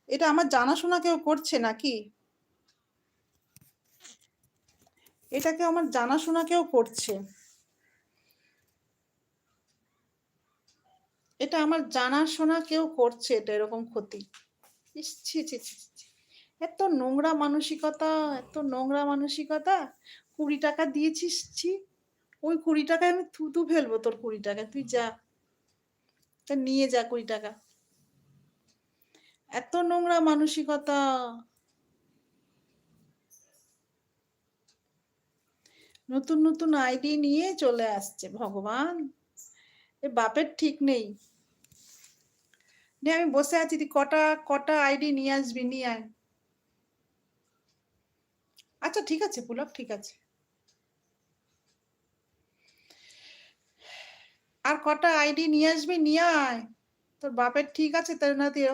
এটা আমার জানাশোনা কেউ করছে নাকি? এটাকে আমার জানাশোনা কেউ করছে। এটা আমার জানাশোনা কেউ করছে, এটা এরকম ক্ষতি। ইস! ছি, ছি, ছি, ছি, ছি। এত নোংরা মানসিকতা, এত নোংরা মানসিকতা। ৳২০ দিয়েছিস, ছি। ওই ৳২০ আমি থুতু ফেলবো তোর ৳২০। তুই যা। তা নিয়ে যা ৳২০। এত নোংরা মানসিকতা। নতুন, নতুন আইডি নিয়ে চলে আসছে। ভগবান! এ বাপের ঠিক নেই। নে আমি বসে আছি, তুই কটা আইডি নিয়ে আসবি, নিয়ে আয়। আচ্ছা ঠিক আছে পুলক, ঠিক আছে। আর কটা আইডি নিয়ে আসবি, নিয়ে আয়। তোর বাপের ঠিক আছে, তাই না তুই